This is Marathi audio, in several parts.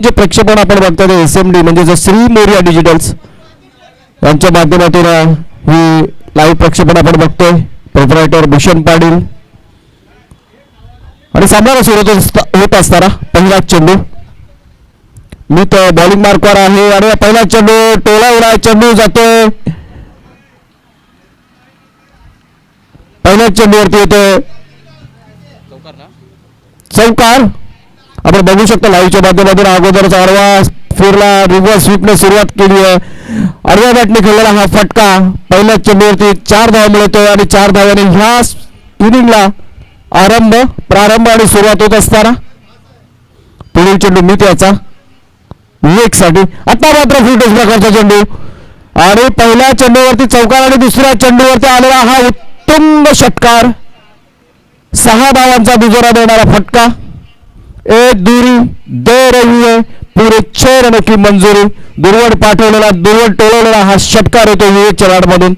जे प्रक्षेपण आपण बघतो ते SMD म्हणजे श्री मोरिया डिजिटल्स यांच्या माध्यमातून ही लाईव्ह प्रक्षेपण आपण बघतोय. प्रोपरायटर भूषण पाटील आणि सामना सुरू होत असताना पहिला चेंडू मी तर बॉलिंग मार्कवर आहे आणि पहिला चेंडू टोला उडा चेंडू जातोय. पहिल्या चेंडूवरती येतोय चौकार. आपण बघू शकतो लाईव्हच्या माध्यमातून अगोदरचा आडवा फिरला रिव्हर्स स्वीपने सुरुवात केली आहे. आडव्या बॅटने खेळलेला हा फटका पहिल्या चेंडूवरती 4 धावा मिळतोय आणि 4 धावाने ह्या इनिंगला प्रारंभ आणि सुरुवात होत असताना पुढील चेंडू मी त्याचा विवेक साठी आता मात्र फुलटोस प्रकारचा चेंडू आणि पहिल्या चेंडूवरती चौकार आणि दुसऱ्या चेंडूवरती आलेला हा उत्तुंग षटकार 6 धावांचा दुजोरा देणारा फटका. एक दुरी दे रही है पुरे 6 रनों की मंजुरी. दुर्वड टोलवलेला हा षटकार येतो विवेक चराडमधून.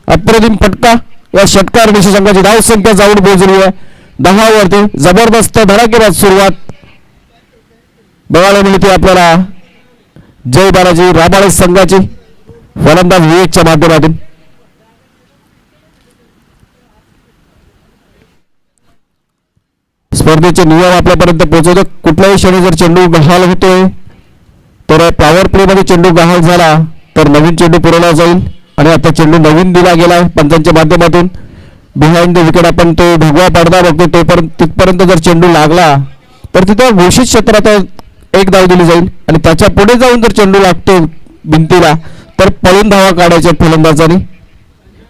अप्रतिम फटका. या षटकार निशंकाची धाव संख्या जाऊन पोहोचली आहे 10 वरती. जबरदस्त धडाकेबाज सुरुवात बघायला मिळते आपल्याला जय बालाजी राबाळे संघाची फलंदाज विवेकच्या माध्यमातून. स्पर्धेचे नियम आपल्यापर्यंत पोहोचवतो. कुठल्याही क्षणी जर चेंडू गहाल होतोय तर पॉवर प्ले मध्ये चेंडू गहाल झाला तर नवीन चेंडू पुरवला जाईल आणि आता चेंडू नवीन दिला गेला पंचांच्या माध्यमातून. बिहाइंड द विकेट आपण तो भगवा पडदा बघतो तोपर्यंत तिथपर्यंत जर चेंडू लागला तर तिथं घोषित क्षेत्रात 1 धाव दिली जाईल आणि त्याच्या पुढे जाऊन जर चेंडू लागतो भिंतीला तर पळून धावा काढायच्या फलंदाजांनी.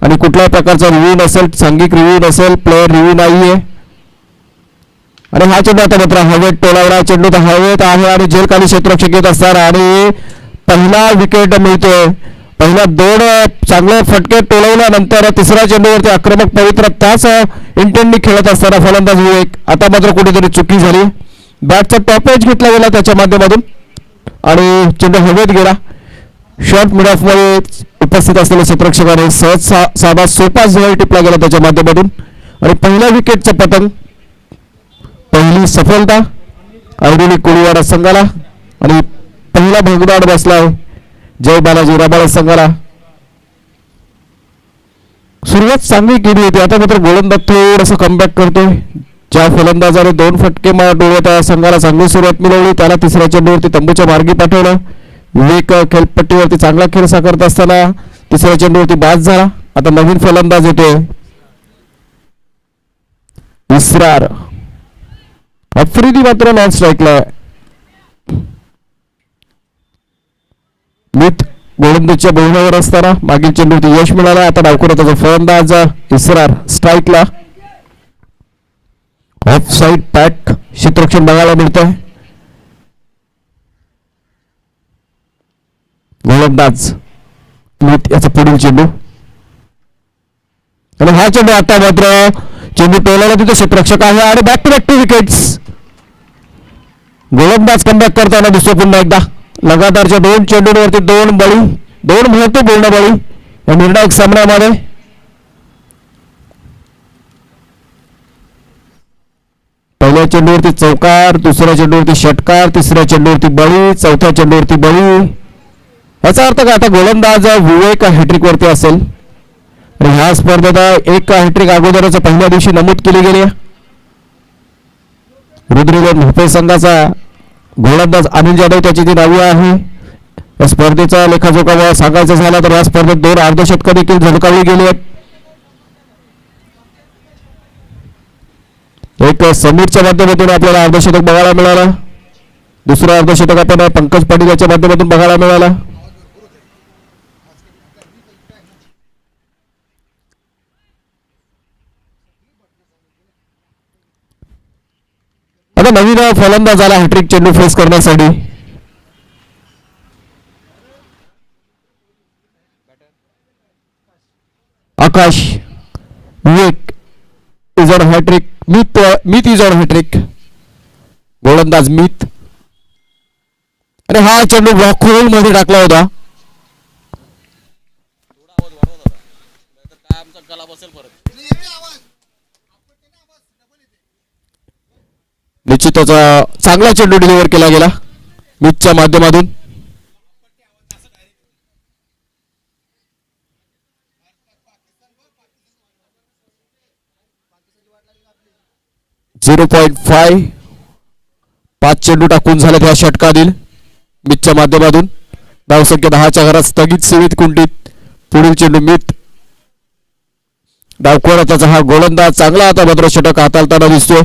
आणि कुठल्याही प्रकारचा रिव्ह्यू नसेल, सांघिक रिव्ह्यू नसेल, प्लेअर रिव्ह्यू नाहीये. आणि हा चेंडू आता मात्र हवेत टोलावला चेंडू तर हवेत आहे आणि झेलखाली क्षेत्ररक्षक येत असणार आणि पहिला विकेट मिळतोय. पहिला 2 चांगले फटके टोलवल्यानंतर तिसऱ्या चेंडूवरती आक्रमक पवित्र त्याच इंटेंटनी खेळत असताना फलंदाज विवेक. आता मात्र कुठेतरी चुकी झाली. बॅटचा टॉप एज घेतला गेला त्याच्या माध्यमातून आणि चेंडू हवेत गेला. शॉर्ट मिड ऑफ मध्ये उपस्थित असलेल्या क्षेत्ररक्षकाने सहज साधा सोपा जवळ टिपला गेला त्याच्या माध्यमातून आणि पहिल्या विकेटचं पतंग. पहिली सफलता आयडोली कोळीवाडा संघाला आणि पहिला भगदाड बसलाय जय बालाजी राबाळे संघाला. सुरुवात चांगली केली होती. आता मात्र गोलंदाज थोडंसं कमबॅक करतोय. ज्या फलंदाजाने 2 फटके डोळ्यात या संघाला चांगली सुरुवात मिळवली त्याला तिसऱ्या चेंडूवरती तंबूच्या मार्गी पाठवलं. विवेक खेळपट्टीवरती चांगला खेळ साकारत असताना तिसऱ्या चेंडूवरती बाद झाला. आता नवीन फलंदाज येतोय इस्रार. आफ्रिदी मात्र नॉन स्ट्राईकला. मित गोलंदाजच्या बोलण्यावर असताना मागील चेंडूवरती यश मिळालं. आता डावखुरा त्याचा फलंदाज इस्रार स्ट्राईकला. ऑफ साइड पॅक क्षेत्ररक्षण बघायला मिळतंय. गोलंदाज मित याचा पुढील चेंडू आणि हा चेंडू आता मात्र चेंडू टोलाला तिथे क्षेत्ररक्षक आहे आणि बॅक टू बॅक 2 विकेट्स. गोलंदाज कमबॅक करताना दिसतो पुन्हा एकदा. लगातारच्या 2 चेंडूंवरती 2 बळी 2 महत्वपूर्ण बळी या निर्णायक सामन्यामध्ये. पहिल्या चेंडूवरती चौकार, दुसऱ्या चेंडूवरती षटकार, तिसऱ्या चेंडूवरती बळी, चौथ्या चेंडूवरती बळी. याचा अर्थ काय आता गोलंदाज विवेक हॅट्रिक वरती असेल आणि ह्या स्पर्धेत 1 हॅट्रिक अगोदरच पहिल्या दिवशी नमूद केली गेली. रुद्रवेद भोपे संघाचा गोलंदाज अनिल जाधव त्याची ती नावी आहे. या स्पर्धेचा लेखाजोखा सांगायचं झाला तर या स्पर्धेत 2 अर्धशतक देखील झळकावली गेली आहेत. एक समीरच्या माध्यमातून आपल्याला अर्धशतक बघायला मिळाला. दुसरं अर्धशतक आपण पंकज पाटील याच्या माध्यमातून बघायला मिळाला. आता नवीन फलंदाज आला हॅट्रिक चेंडू फेस करण्यासाठी. Akash. Vivek is on hat trick. Meet is on hat trick. गोलंदाज मीत आणि हा चेंडू वॉकहोल मध्ये टाकला होता. निश्चितच चांगला चेंडू डिलिव्हर केला गेला. मिचच्या माध्यमातून 0.5 5 चेंडू टाकून झाले त्या षटकातील मिचच्या माध्यमातून धावसंख्या 10च्या घरात स्थगित सीमित कुंडीत पुढील चेंडू मित डावखोराचा हा गोलंदाज चांगला आता मात्र षटक हाताळताना दिसतोय.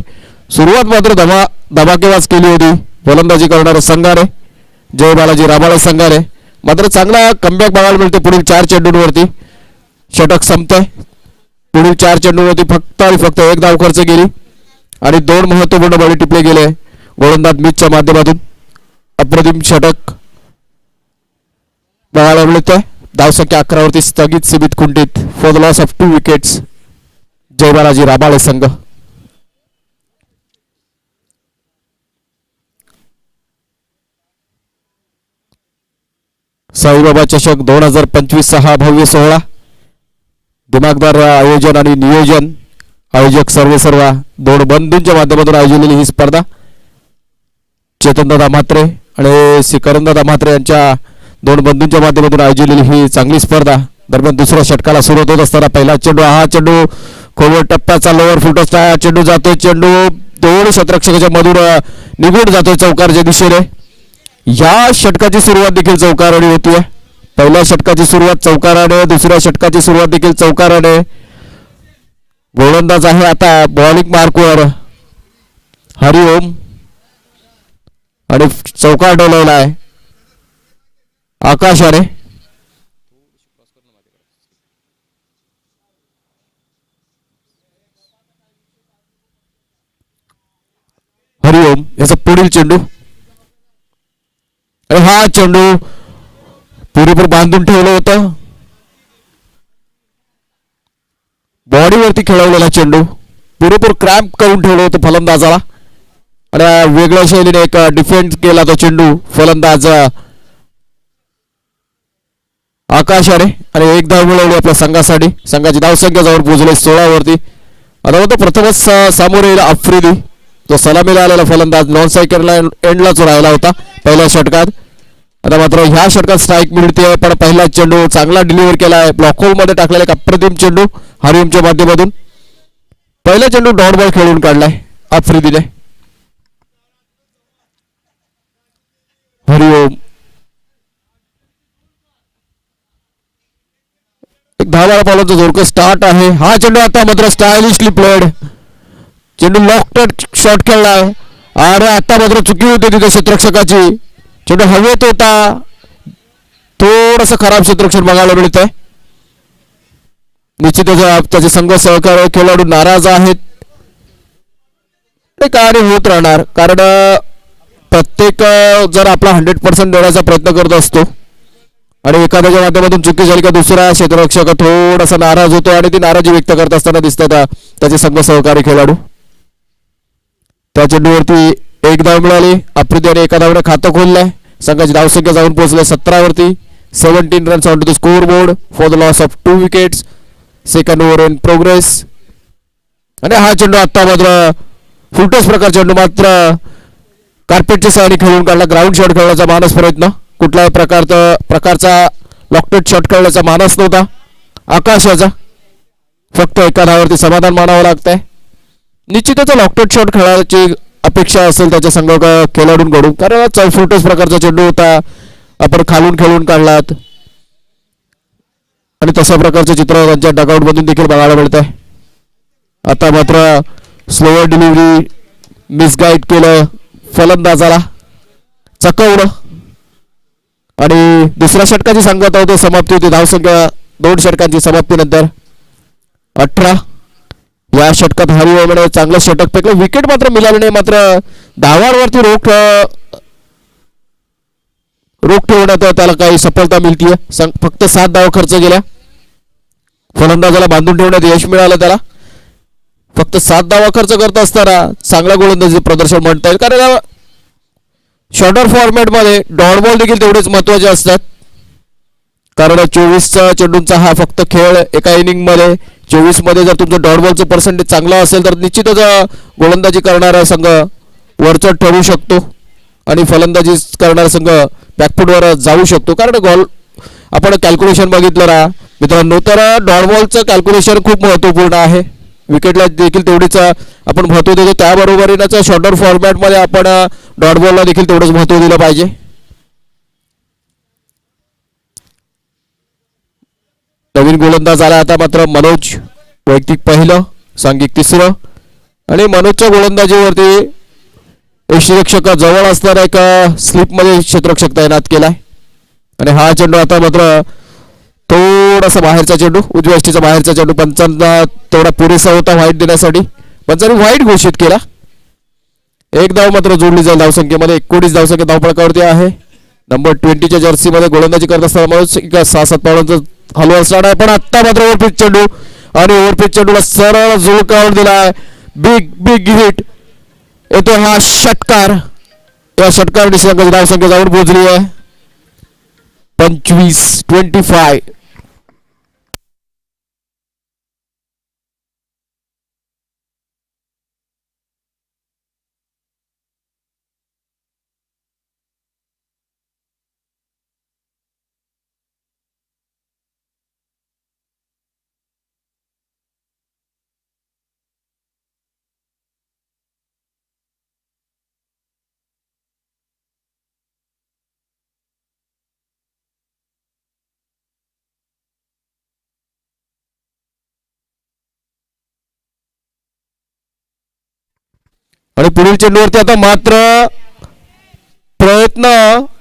सुरुवात मात्र धमाकेबाज केली होती गोलंदाजी करणाऱ्या संघाने जय बालाजी राबाळे संघाने मात्र चांगला कमबॅक बघायला मिळते. पुढील 4 चेंडूंवरती षटक संपतंय. पुढील 4 चेंडूंवरती फक्त आणि फक्त एक धाव खर्च केली आणि 2 महत्त्वपूर्ण बळी टिपले गेले गोलंदाज मिचच्या माध्यमातून. अप्रतिम षटक बघायला मिळतंय. धावसंख्या 11 वरती स्थगित सीमित कुंडीत for the loss of 2 wickets Jay Balaji Rabale संघ. साईबाबा चषक 2025 हा भव्य सोहळा दिमागदार आयोजन आणि नियोजन आयोजक सर्व 2 बंधूंच्या माध्यमातून आयोजलेली ही स्पर्धा चेतनदादा म्हात्रे आणि श्री करणदादा म्हात्रे यांच्या 2 बंधूंच्या माध्यमातून आयोजलेली ही चांगली स्पर्धा. दरम्यान दुसऱ्या षटकाला सुरुवात होत असताना पहिला चेंडू हा चेंडू खोवर टप्प्याचा लोअर फुटस्टा चेंडू जातोय. चेंडू 2 शतरक्षकाच्या मधून निघून जातोय चौकारच्या दिशेने. या षटकाची सुरुवात देखील चौकाराने होतीये. पहिल्या षटकाची सुरुवात चौकाराने दुसऱ्या षटकाची सुरुवात देखील चौकाराने. गोलंदाज आहे आता बॉलिंग मार्कवर हरिओम आणि चौकार डोलवला आहे आकाशाने. हरिओम याचा पुढील चेंडू आणि हा चेंडू पुरेपूर बांधून ठेवलं होतं. बॉडीवरती खेळवलेला चेंडू पुरेपूर क्रॅम्प करून ठेवलं होतं फलंदाजाला आणि वेगळ्या शैलीने एक डिफेंड केला तो चेंडू फलंदाज आकाशाने आणि एक धाव मिळवली आपल्या संघासाठी. संघाची धावसंख्या जवळ पोहोचली 16 वरती. आता तो प्रथमच सामोरे येईल आफ्रिदी तो सलामीला आलेला फलंदाज नॉन सायकलला एंडलाच राहिला होता पहिल्या षटकात. आता मात्र ह्या षटकात स्ट्राईक मिळते पण पहिला चेंडू चांगला डिलिव्हर केला आहे. ब्लॉक होल मध्ये टाकलेला एक अप्रतिम चेंडू हरिओमच्या माध्यमातून. पहिला चेंडू डॉट बॉल खेळून काढलाय आफ्रिदीने. हरिओम एक 10 बारा बॉलचा जोरदार स्टार्ट आहे. हा चेंडू आता मात्र स्टायलिशली प्लेड चेंडू लॉफ्टेड शॉट खेळलाय आणि आता मात्र चुकी होती तिथे क्षेत्ररक्षकाची. चेंडू हवेत होता थोडस खराब क्षेत्ररक्षण बघायला मिळतंय. निश्चितच त्याचे संघ सहकारी खेळाडू नाराज आहेत. ते कार्य होत राहणार कारण प्रत्येक जर आपला 100% देण्याचा प्रयत्न करत असतो आणि एखाद्याच्या माध्यमातून चुकी झाली का दुसरा क्षेत्ररक्षक थोडासा नाराज होतो आणि ती नाराजी व्यक्त करत असताना दिसतात त्याचे संघ सहकारी खेळाडू. त्या चेंडूवरती एक धाव मिळाली. आफ्रिदीने एका धावने खातं खोललंय. संघाची धावसंख्या जाऊन पोहोचले 17 वरती. 17 runs on to the scoreboard for the loss of 2 wickets. Second over in progress आणि हा चेंडू आता मात्र फुलटॉस प्रकार चेंडू मात्र कार्पेटच्या सहाय्याने खेळून काढला. ग्राउंड शॉट खेळण्याचा मानस प्रयत्न कुठल्याही प्रकारचा लॉकटेड शॉट खेळण्याचा मानस नव्हता आकाशाचा. फक्त एका धावावरती समाधान मानावं लागतंय. निश्चितच लॉकटेड शॉट खेळायची अपेक्षा असेल त्याच्या संघ खेळाडूंकडून कारण फुलटॉस प्रकारचा चेंडू होता. आपण खालून खेळून काढलात आणि तशा प्रकारचे चित्र त्यांच्या डगआउट मधून देखील बघायला मिळत आहे. आता मात्र स्लोअर डिलिव्हरी मिसगाईड केलं फलंदाजाला चकवलं आणि दुसऱ्या षटकाची सांगत होते समाप्ती होती. धावसंख्या 2 षटकांची समाप्तीनंतर 18. या षटकात हरिओमने चांगलं षटक फेकलं. विकेट मात्र मिळाली नाही. मात्र धावांवरती रोख ठेवण्यात त्याला काही सफलता मिळतीये. फक्त 7 धावा खर्च केल्या. फलंदाजाला बांधून ठेवण्यात यश मिळालं त्याला. फक्त 7 धावा खर्च करत असताना चांगल्या गोलंदाजीचे प्रदर्शन म्हणता येईल कारण शॉर्टर फॉर्मॅट मध्ये डॉट बॉल देखील तेवढेच महत्वाचे असतात कारण 24 चेंडूंचा हा फक्त खेळ एका इनिंग मध्ये 24 मध्ये जर तुमचं डॉट बॉलचं पर्सेंटेज चांगला असेल तर निश्चितच गोलंदाजी करणारा संघ वरचढ ठरू शकतो आणि फलंदाजी करणारा संघ बॅकफुटवर जाऊ शकतो. कारण गॉल आपण कॅल्क्युलेशन बघितलं ना मित्रांनो, तर डॉट बॉलचं कॅल्क्युलेशन खूप महत्त्वपूर्ण आहे. विकेटला देखील तेवढीच आपण महत्त्व देतो, त्याबरोबरीनंच शॉर्टर फॉर्मॅटमध्ये आपण डॉट बॉलला देखील तेवढंच महत्त्व दिलं पाहिजे. नवीन गोलंदाज आला आता मात्र मनोज. वैयक्तिक पहिलं, सांघिक तिसरं आणि मनोजच्या गोलंदाजीवरती यष्टिरक्षक जवळ असणारा एक स्लिपमध्ये क्षेत्ररक्षक तैनात केलाय. आणि हा चेंडू आता मात्र थोडासा बाहेरचा चेंडू, उजव्या यष्टीचा बाहेरचा चेंडू, पंचांना तेवढा पुरेसा होता व्हाईट देण्यासाठी, पंचांनी व्हाईट घोषित केला. एक धाव मात्र जोडली जाईल धावसंख्येमध्ये. 19 धावसंख्या धावफलकावरती आहे. नंबर 20च्या जर्सीमध्ये गोलंदाजी करत असताना मनोज 6-7 पावलांचं हलवा असणार आहे. पण आत्ता मात्र ओव्हरपिच चेंडू आणि ओव्हरपिच चेंडूला सरळ झुळकावून दिलाय. बिग हिट येतो हा षटकार. या षटकार संघाची धावसंख्या जाऊन पोहोचली आहे 25. आणि पुढील चेंडूवरती आता मात्र प्रयत्न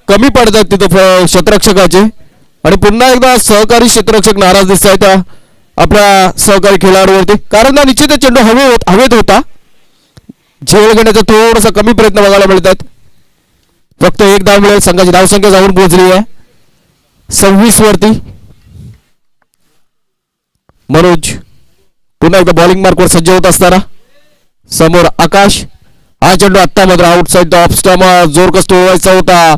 कमी पडतात तिथं क्षेत्ररक्षकाचे. आणि पुन्हा एकदा सहकारी क्षेत्ररक्षक नाराज दिसत आहेत आपल्या सहकारी खेळाडूवरती, कारण निश्चित चेंडू हवेत होता. झेल घेण्याचा थोडासा कमी प्रयत्न बघायला मिळतात. फक्त एक धाव मिळेल. संघाची धावसंख्या जाऊन पोहोचली आहे 26 वरती. मनोज पुन्हा एकदा बॉलिंग मार्कवर सज्ज होत असताना समोर आकाश. हा चेंडू आत्ता मात्र आउटसाइड द ऑफ स्टंप, जोर कष्ट व्हायचा होता.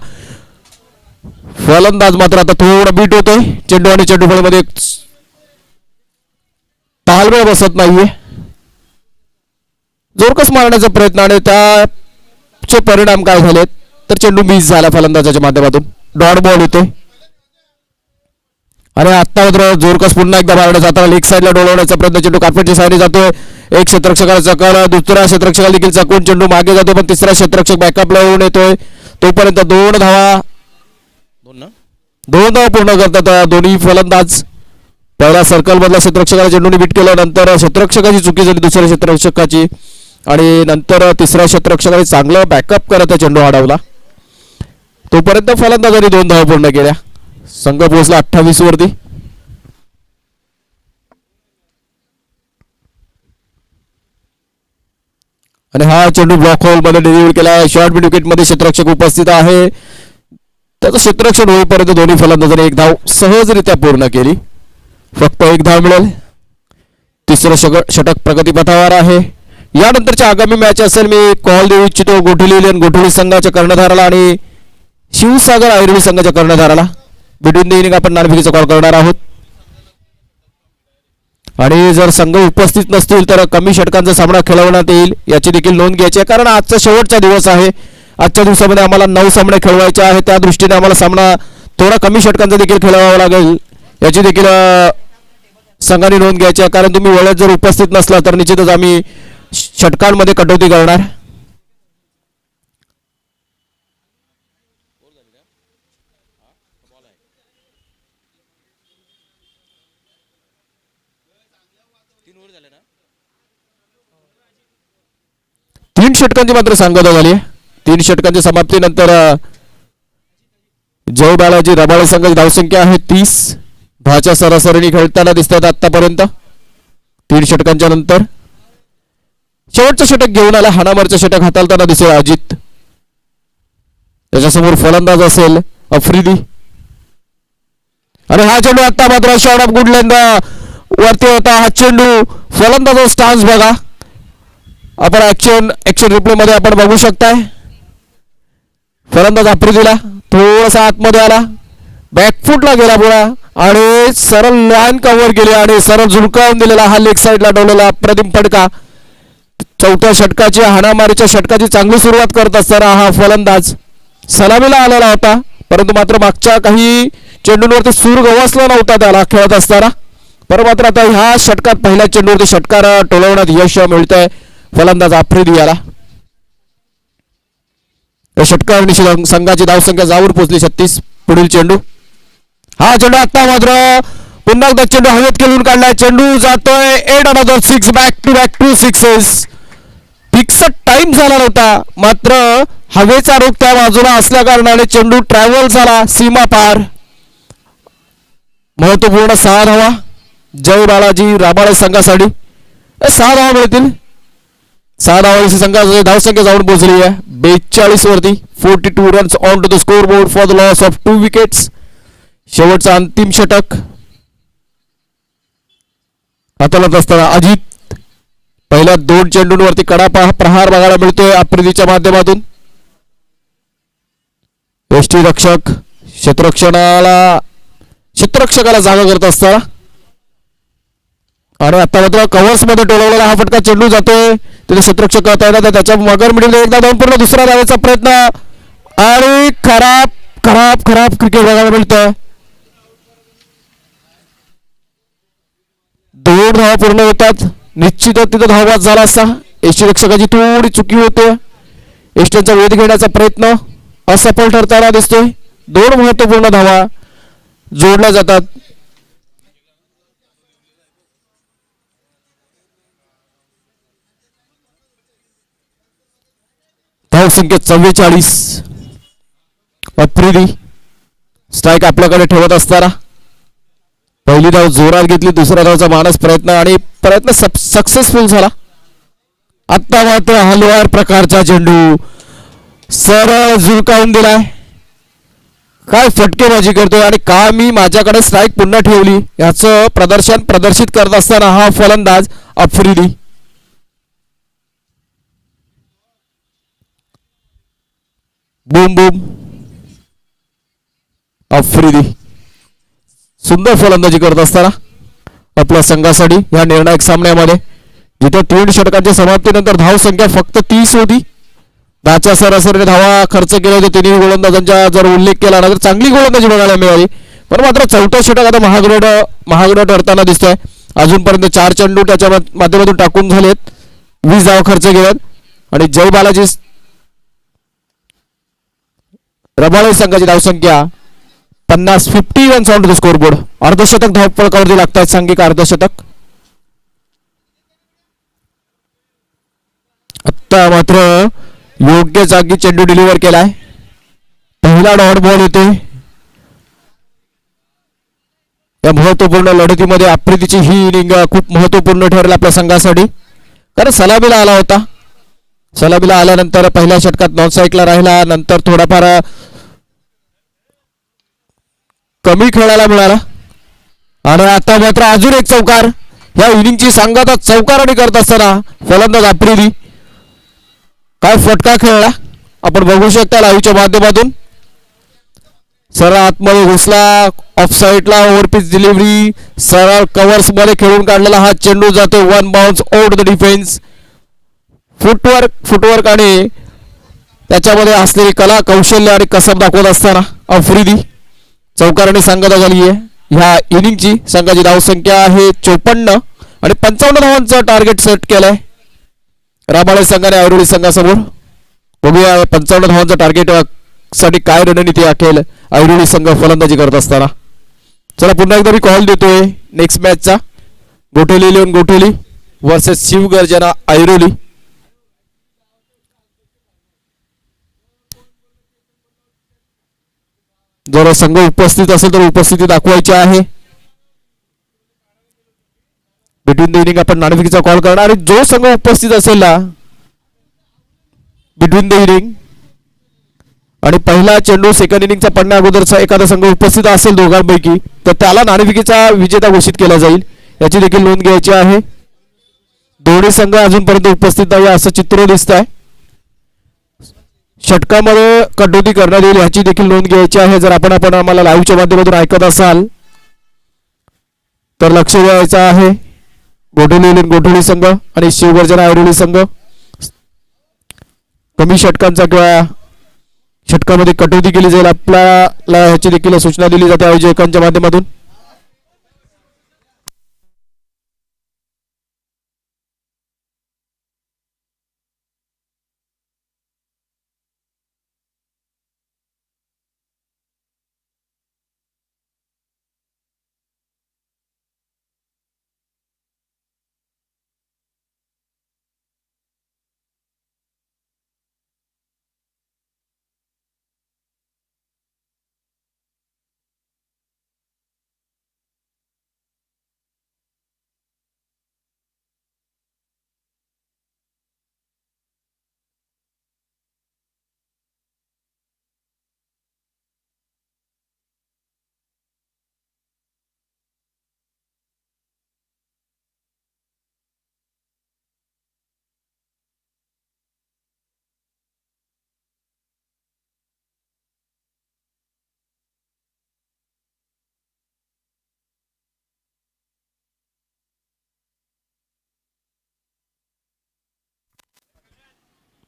फलंदाज मात्र आता थोडा बीट होतोय. चेंडू आणि चेंडू फळीमध्ये तालमेळ बसत नाहीये. जोरकस मारण्याचा प्रयत्न आणि त्याचे परिणाम काय झालेत तर चेंडू मिस झाला फलंदाजाच्या माध्यमातून. डॉट बॉल होते आणि आत्ता मात्र जोरकस पुन्हा एकदा मारण्याचा, आता लेग साईडला डोलवण्याचा प्रयत्न. चेंडू कार्पेटच्या साईडने जातोय. एक क्षेत्ररक्षकाला चकल, दुसऱ्या क्षेत्ररक्षकाला देखील चकवून चेंडू मागे जातो, पण तिसरा क्षेत्ररक्षक बॅकअपला येऊन येतोय. तोपर्यंत 2 धावा पूर्ण करतात दोन्ही फलंदाज. पहिल्या सर्कल मधल्या क्षेत्ररक्षकाला चेंडूने बीट केलं, नंतर क्षेत्ररक्षकाची चुकी झाली दुसऱ्या क्षेत्ररक्षकाची, आणि नंतर तिसऱ्या क्षेत्ररक्षकाने चांगलं बॅकअप करत चेंडू अडवला. तोपर्यंत फलंदाजांनी 2 धावा पूर्ण केल्या. संघ पोहोचला 28 वरती. आणि हा चेंडू ब्लॉक होल मध्ये डिलिव्हर केला. शॉर्ट मिड विकेट मध्ये क्षेत्ररक्षक उपस्थित आहे. त्याचं क्षेत्ररक्षण होईपर्यंत दोन्ही फलंदाजांनी 1 धाव सहजरित्या पूर्ण केली. फक्त 1 धाव मिळेल. तिसरं षटक प्रगतीपथावर आहे. यानंतरच्या आगामी मॅच असेल मी कॉल देऊ इच्छितो गोठवली संघाच्या कर्णधाराला आणि शिवसागर आयुर्वेद संघाच्या कर्णधाराला. बिटवीन द इनिंग आपण नाणेफेकीचा कॉल करणार आहोत. आणि जर संघ उपस्थित नसतील तर कमी षटकांचा सामना खेळवण्यात येईल याची देखील नोंद घ्यायची आहे, कारण आजचा शेवटचा दिवस आहे. आजच्या दिवसामध्ये आम्हाला 9 सामने खेळवायचे आहे. त्या दृष्टीने आम्हाला सामना थोडा कमी षटकांचा देखील खेळवावा लागेल याची देखील संघाने नोंद घ्यायची आहे. कारण तुम्ही वेळेत जर उपस्थित नसला तर निश्चितच आम्ही षटकांमध्ये कटौती करणार. तीन षटकांची मात्र सांगता झाली. 3 षटकांच्या समाप्तीनंतर जय बालाजी रबाळे संघाची धावसंख्या आहे 30. 10च्या सरासरीने खेळताना दिसतात आतापर्यंत. 3 षटकांच्या नंतर शेवटचं षटक घेऊन आला. हाणामारचं षटक हाताळताना दिसेल अजित. त्याच्यासमोर फलंदाज असेल आफ्रिदी. आणि हा चेंडू आता मात्र शॉट ऑफ गुड लेंथ वरती होता. हा चेंडू फलंदाज स्टान्स बघा. आपण ऍक्शन रिप्ले मध्ये आपण बघू शकताय. फलंदाज आफ्रिदीला थोडासा आतमध्ये आला, बॅकफुटला गेला पुढा आणि सरळ लाईन कव्हर केली आणि सरळ झुलकावून दिलेला हा लेग साईडला डोलेला अप्रतिम फटका. 4थ्या षटकाची हाणामारीच्या षटकाची चांगली सुरुवात करत असताना हा फलंदाज सलामीला आलेला होता, परंतु मात्र मागच्या काही चेंडूंवरती सूर गवसला नव्हता त्याला खेळत असताना. परंतु मात्र आता ह्या षटकात पहिल्या चेंडूवरती षटकार टोलवण्यात यश मिळतंय फलंदाज आफ्रिदी याला. त्या षटकाराने संघाची धावसंख्या जाऊन पोहोचली 36. पुढील चेंडू, हा चेंडू आता मात्र पुन्हा एकदा चेंडू हवेत खेळून काढलाय. चेंडू जातोय 8 another 6, back to back 2 sixes. Fix time झाला नव्हता, मात्र हवेचा रोग त्या बाजूला असल्या कारणाने चेंडू ट्रॅव्हल झाला सीमा पार. महत्वपूर्ण 6 धावा जय बालाजी राबाळे संघासाठी. 6 धावा मिळतील. 6 धावांची संघाची धावसंख्या जाऊन पोहोचली आहे 42 वरती. 42 runs on to the scoreboard for the loss of 2 wickets. शेवटचा अंतिम षटक हाताळत असताना अजित पहिल्या 2 चेंडूंवरती कडा प्रहार बघायला मिळतोय आफ्रिदीच्या माध्यमातून. यष्टीरक्षक क्षेत्ररक्षकाला जागा करत असताना आणि आता मात्र कव्हर्स मध्ये टोलवलेला हा फटका चेंडू जातोय तिथे क्षेत्ररक्षक करता येणार त्याच्या मगर मिळून एकदा दोन पूर्ण दुसरा धावायचा प्रयत्न आणि खराब खराब खराब क्रिकेट बघायला मिळतोय. 2 धावा पूर्ण होतात. निश्चितच तिथं धावबाद झाला असता. यष्टीरक्षकाची थोडी चुकी होते. यष्ट्यांचा वेध घेण्याचा प्रयत्न असफल ठरताना दिसतोय. 2 महत्वपूर्ण धावा जोडल्या जातात. धावसंख्या 44. आफ्रिदी स्ट्राईक आपल्याकडे ठेवत असताना पहिली धाव जोरात घेतली. दुसऱ्या धावचा मानस प्रयत्न सक्सेसफुल झाला. आता मात्र हलवार प्रकारचा चेंडू सरळ झुलकावून दिलाय. काय फटकेबाजी करतोय आणि का मी माझ्याकडे स्ट्राईक पुन्हा ठेवली याचं प्रदर्शित करत असताना हा फलंदाज आफ्रिदी. बूम बूम आफ्रिदी सुंदर फलंदाजी करत असताना आपल्या संघासाठी या निर्णायक सामन्यामध्ये जिथे 3 षटकांच्या समाप्तीनंतर धाव संख्या फक्त 30 होती. 10च्या सरासरीने धावा खर्च केले होते. 3 गोलंदाजांचा जर उल्लेख केला ना तर चांगली गोलंदाजी बघायला मिळाली. पण मात्र 4थं षटक आता महागडं ठरताना दिसतंय. अजूनपर्यंत 4 चेंडू त्याच्या माध्यमातून टाकून झालेत. 20 धावा खर्च केल्यात आणि जय बालाजी रबाळे संघाची धावसंख्या 50 runs on to the scoreboard. अर्धशतक धावफलकावरती लागतात. सांघिक अर्धशतक. आता मात्र योग्य जागी चेंडू डिलिव्हर केलाय. पहिला डॉट बॉल येतोय. या महत्वपूर्ण लढतीमध्ये आफ्रिदीची ही इनिंग खूप महत्वपूर्ण ठरेल आपल्या संघासाठी. कारण सलामीला आला होता. सलामीला आल्यानंतर पहिल्या षटकात नॉन स्ट्राईकला राहिला. नंतर थोडाफार कमी खेळायला मिळाला आणि आता मात्र अजून एक चौकार. या इनिंगची सांगता चौकाराने करत असताना फलंदाज आफ्रिदी काय फटका खेळला आपण बघू शकता लाईव्हच्या माध्यमातून. सरळ आतमध्ये घुसला. ऑफ साईडला ओव्हरपिच डिलिव्हरी सरळ कव्हर्स मध्ये खेळून काढलेला हा चेंडू जातो 1 bounce out the defence. Footwork आणि त्याच्यामध्ये असलेली कला कौशल्य आणि कसब दाखवत असताना आफ्रिदी चौकाराने सांगता झाली आहे. ह्या इनिंगची संघाची धावसंख्या आहे 54 आणि 55 धावांचं टार्गेट सेट केलंय राबाळे संघाने ऐरोली संघासमोर. बघूया 55 धावांचं टार्गेट साठी काय रणनीती आखेल ऐरोली संघ फलंदाजी करत असताना. चला पुन्हा एकदा मी कॉल देतोय नेक्स्ट मॅचचा. Gotheli Lion Gotheli versus Shivgarjana Airoli. जर संघ उपस्थित असेल तर उपस्थिती दाखवायची आहे. बिटवीन द इनिंग आपण नाणेफेकीचा कॉल करणार आणि जो संघ उपस्थित असेल ना बिटवीन द इनिंग आणि पहिला चेंडू सेकंड इनिंगचा पडण्या अगोदरचा एखादा संघ उपस्थित असेल दोघांपैकी तर त्याला नाणेफेकीचा विजेता घोषित केला जाईल. याची देखील नोंद घ्यायची आहे. दोन्ही संघ अजूनपर्यंत उपस्थित नाही असं चित्र दिसत आहे. षटकामध्ये कटौती करण्यात येईल याची देखील नोंद घ्यायची आहे. जर आपण आम्हाला लाईव्हच्या माध्यमातून ऐकत असाल तर लक्ष द्यायचं आहे. गोठेली संघ आणि शिवगर्जना ऐरोली संघ कमी षटकांचा किंवा षटकामध्ये कटौती केली जाईल आपल्याला ह्याची देखील सूचना दिली जाते आयोजकांच्या माध्यमातून.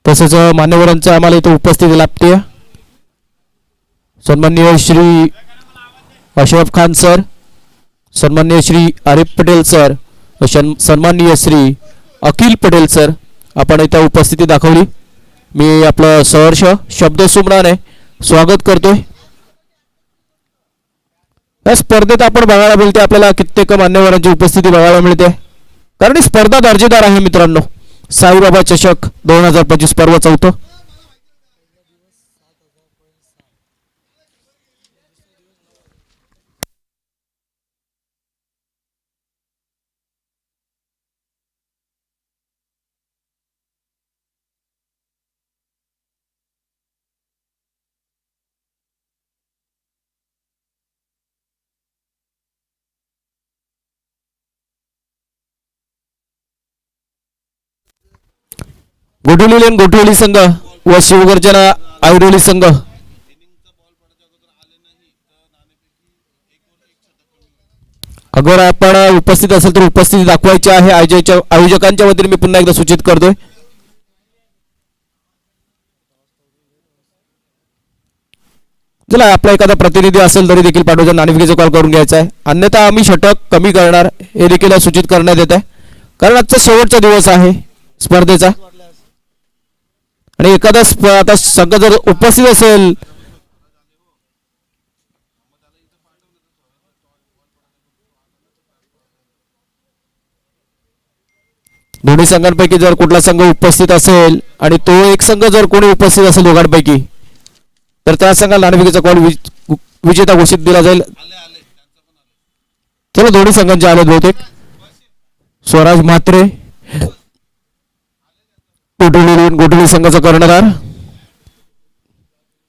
तसेच मान्यवरांचा आम्हाला इथे उपस्थिती लाभते. सन्माननीय श्री अशरफ खान सर, सन्माननीय श्री आरिफ पटेल सर, सन्माननीय श्री अखिल पटेल सर आपण इथे उपस्थिती दाखवली. मी आपलं सहर्ष शब्दसुमनाने स्वागत करतोय. या स्पर्धेत आपण बघायला मिळते आपल्याला कित्येक मान्यवरांची उपस्थिती बघायला मिळते, कारण ही स्पर्धा दर्जेदार आहे मित्रांनो. साईबाबा चषक 2025 पर्व 4. गोठवली संघ व शिवगर्जना ऐरोली संघ अगर आपण उपस्थित असेल तर उपस्थिती दाखवायची आहे आयोजकांच्या वतीने. मी पुन्हा एकदा सूचित करतोय. चला आपला एखादा प्रतिनिधी असेल तरी देखील पाठवायचा, नाणेफेकीचा कॉल करून घ्यायचा आहे, अन्यथा आम्ही षटक कमी करणार हे देखील सूचित करण्यात येत आहे, कारण आजचा शेवटचा दिवस आहे स्पर्धेचा. आणि एखादा आता संघ जर उपस्थित असेल दोन्ही संघांपैकी जर कुठला संघ उपस्थित असेल आणि तो एक संघ जर कोणी उपस्थित असेल दोघांपैकी तर त्या संघाला नाणेफेकीचा कॉल विजेता घोषित दिला जाईल. चला दोन्ही संघांचे आले बहुतेक. स्वराज म्हात्रे गोठवली संघाचा कर्णधार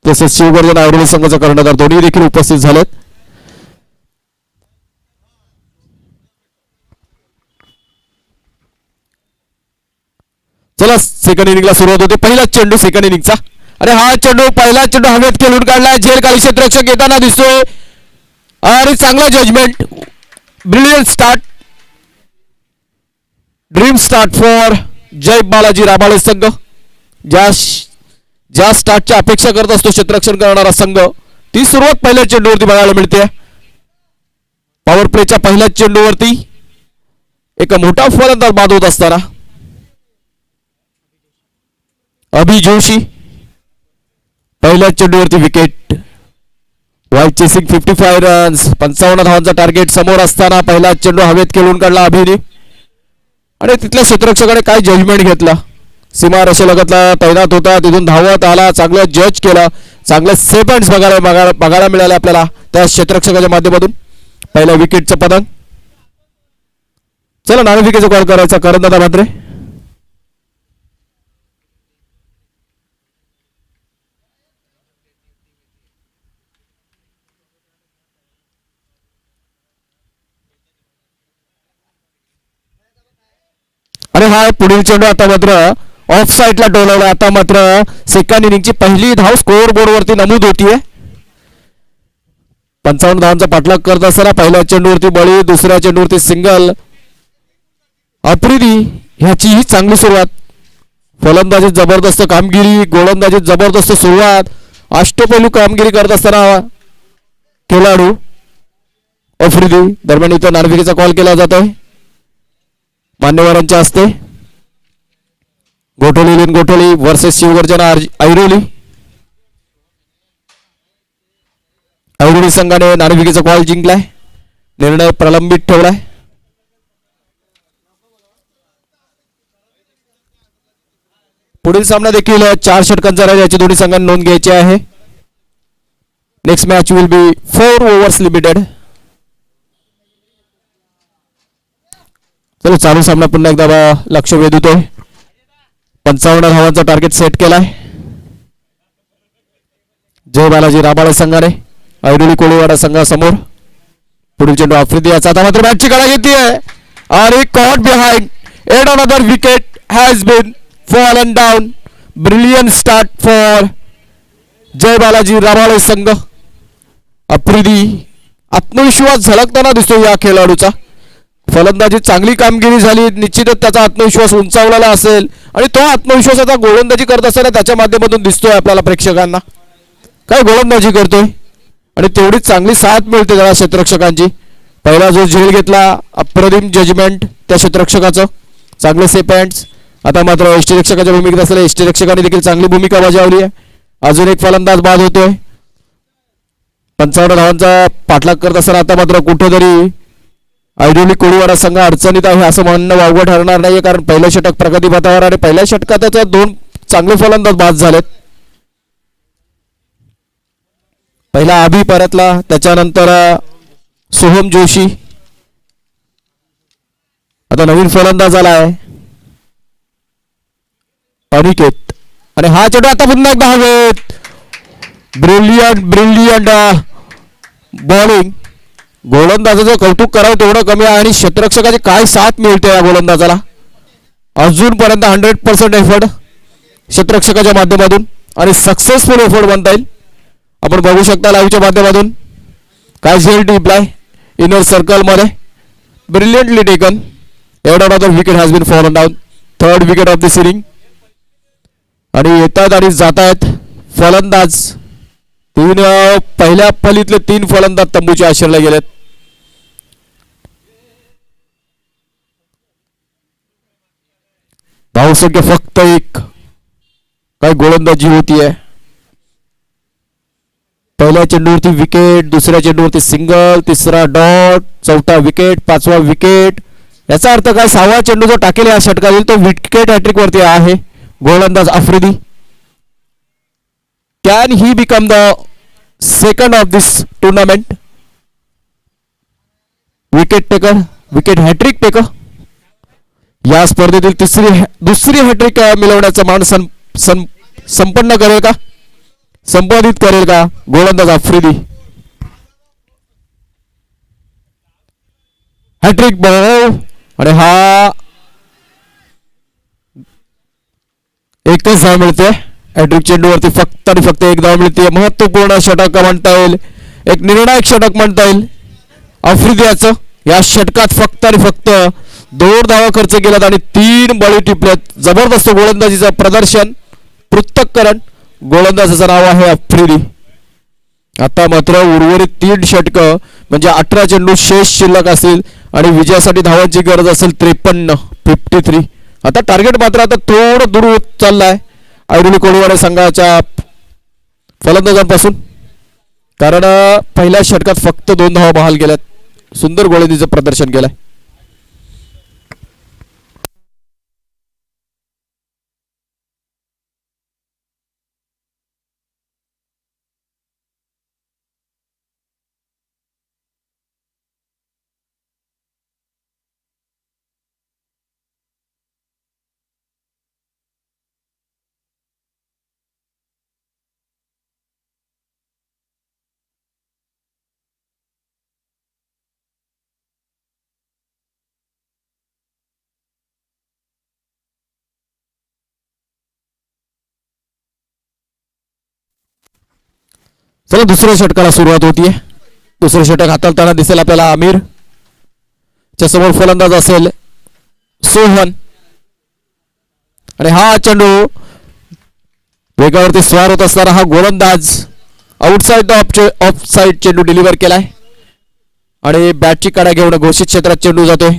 तसेच शिवगर्जना ऐरोली संघाचा कर्णधार दोन्ही देखील उपस्थित झालेत. चला सेकंड इनिंगला सुरुवात होते. पहिला चेंडू सेकंड इनिंगचा. अरे हा चेंडू पहिला चेंडू हवेत खेळून काढलाय. झेल खाली क्षेत्ररक्षक येताना दिसतोय आणि चांगला judgement. Brilliant start, dream start for Jay Balaji Rabale संघ. ज्या स्टार्टची अपेक्षा करत असतो क्षेत्ररक्षण करणारा संघ ती सुरुवात पहिल्या चेंडूवरती बघायला मिळते. पॉवर प्लेच्या पहिल्या चेंडूवरती एक मोठा फलंदाज बाद होत असताना अभि जोशी पहिल्या चेंडूवरती विकेट. वाईड चेसिंग 55 रन्स, 55 धावांचा टार्गेट समोर असताना पहिला चेंडू हवेत खेळून काढला अभिने आणि तिथल्या क्षेत्ररक्षकाने काय जजमेंट घेतला. सीमा रेषेलगतला तैनात होता, तिथून धावत आला, चांगलं जज केलं, चांगले सेकंड्स बघायला मिळाले आपल्याला त्या क्षेत्ररक्षकाच्या माध्यमातून. पहिल्या विकेटचं पतंग. चला नाणेफेकीचा कॉल करायचा करंदादा मात्रे. अरे हा पुढील चेंडू आता मात्र ऑफ साइडला डोलावला. आता मात्र सेकंड इनिंगची पहिली धाव स्कोअर बोर्डवरती नमूद होतीये. 55 धावांचा पाठलाग करत असताना पहिल्या चेंडूवरती बळी, दुसऱ्या चेंडूवरती सिंगल. आफ्रिदी ह्याची ही चांगली सुरुवात. फलंदाजीत जबरदस्त कामगिरी, गोलंदाजीत जबरदस्त सुरुवात अष्टपैलू कामगिरी करत असताना खेळाडू आफ्रिदी. दरम्यान इथं नाणेफेकीचा कॉल केला जातोय मान्यवरांच्या हस्ते. गोठोली वर्सेस शिवगर्जना ऐरोली. ऐरोली संघाने नाणेफेकीचा कॉल जिंकलाय. निर्णय प्रलंबित ठेवलाय. पुढील सामना देखील 4 षटकांचा राहील याची दोन्ही संघांनी नोंद घ्यायची आहे. Next match will be 4 overs limited. चलो चालू सामना पुन्हा एकदा लक्ष वेधतोय. 55 धावांचा टार्गेट सेट केलाय जय बालाजी राबाळे संघाने ऐरोली कोळीवाडा संघासमोर. पुढील चेंडू आफ्रिदी याचा. आता मात्र मॅचची कडा घेतली आहे आणि caught behind. At another wicket has been fallen down. Brilliant start for Jay Balaji Rabale संघ. आफ्रिदी आत्मविश्वास झलकताना दिसतो या खेळाडूचा. फलंदाजी चांगली कामगिरी झाली. निश्चितच त्याचा आत्मविश्वास उंचावलेला असेल आणि तो आत्मविश्वास आता गोलंदाजी करत असताना त्याच्या माध्यमातून दिसतोय आपल्याला प्रेक्षकांना. काय गोलंदाजी करतोय आणि तेवढीच चांगली साथ मिळते त्याला क्षेत्ररक्षकांची. पहिला जो झेल घेतला अप्रतिम जजमेंट त्या क्षेत्ररक्षकाचं. चांगले सेफ हँड्स. आता मात्र यष्टीरक्षकाच्या भूमिकेत असलेल्या यष्टीरक्षकाने देखील चांगली भूमिका बजावली आहे. अजून एक फलंदाज बाद होतोय. 55 धावांचा पाठलाग करत असताना आता मात्र कुठेतरी ऐरोली कोळीवाडा संघ अडचणीत आहे असं म्हणणं वावगं ठरणार नाहीये. कारण पहिलं षटक प्रगतीपथावर आणि पहिल्या षटकात 2 चांगले फलंदाज बाद झालेत. पहिला अभि परतला, त्याच्यानंतर सोहम जोशी. आता नवीन फलंदाज आला आहे अनिकेत. आणि हा चेंडू आता पुन्हा एकदा हवेत. Brilliant bowling. गोलंदाजाचं कौतुक करावं तेवढं कमी आहे आणि क्षेत्ररक्षकाची काय साथ मिळते या गोलंदाजाला. अजूनपर्यंत 100% एफर्ट क्षेत्ररक्षकाच्या माध्यमातून आणि सक्सेसफुल एफर्ट म्हणता येईल. आपण बघू शकता लाईव्हच्या माध्यमातून. काय झेल टिपलाय इनर सर्कलमध्ये. Brilliantly taken. एवढा wicket has been fallen down. 3rd wicket of this inning. आणि येतात आणि जात आहेत फलंदाज. 3 पहिल्या फलीतले 3 फलंदाज तंबूच्या आश्रयला गेलेत. धावसंख्या फक्त 1. काय गोलंदाजी होतीये. पहिल्या चेंडूवरती विकेट, दुसऱ्या चेंडूवरती सिंगल, तिसरा डॉट, 4था विकेट, 5वा विकेट. याचा अर्थ काय 6वा चेंडू जो टाकेल या षटकातील तो विकेट हॅट्रिक वरती आहे. गोलंदाज Afridi. Can he become the second of this tournament wicket taker, wicket hattrick taker. या स्पर्धेतील दुसरी हॅट्रिक मिळवण्याचा मान संपन्न करेल का, संपादित करेल का गोलंदाज आफ्रिदी. Hat trick ball. आणि हा 1 धाव मिळते. हॅट्रिक चेंडूवरती फक्त आणि फक्त 1 धाव मिळते. महत्वपूर्ण षटक म्हणता येईल, एक निर्णायक षटक म्हणता येईल आफ्रिदियाचं. या षटकात फक्त आणि फक्त 2 धावा खर्च केल्यात आणि 3 बळी टिपल्यात. जबरदस्त गोलंदाजीचं प्रदर्शन, पृथक्करण. गोलंदाजाचं नाव आहे आफ्रिदी. आता मात्र उर्वरित 3 षटक म्हणजे 18 चेंडू शेष शिल्लक असतील आणि विजयासाठी धावांची गरज असेल 53. आता टार्गेट मात्र आता थोडं दूर होत चाललाय ऐरोली कोळीवाडा संघाच्या फलंदाजांपासून. कारण पहिल्या षटकात फक्त 2 धावा बहाल केल्यात. सुंदर गोलंदाजीचं प्रदर्शन केलंय. चला दुसऱ्या षटकाला सुरुवात होतीये. दुसरं षटक हाताळताना दिसेल आपल्याला आमिर. च्या समोर फलंदाज असेल सोहन. आणि हा चेंडू वेगावरती स्वार होत असताना हा गोलंदाज आउटसाइड ऑफ साइड चेंडू डिलिव्हर केलाय आणि बॅटची कडा घेऊन घोषित क्षेत्रात चेंडू जातोय.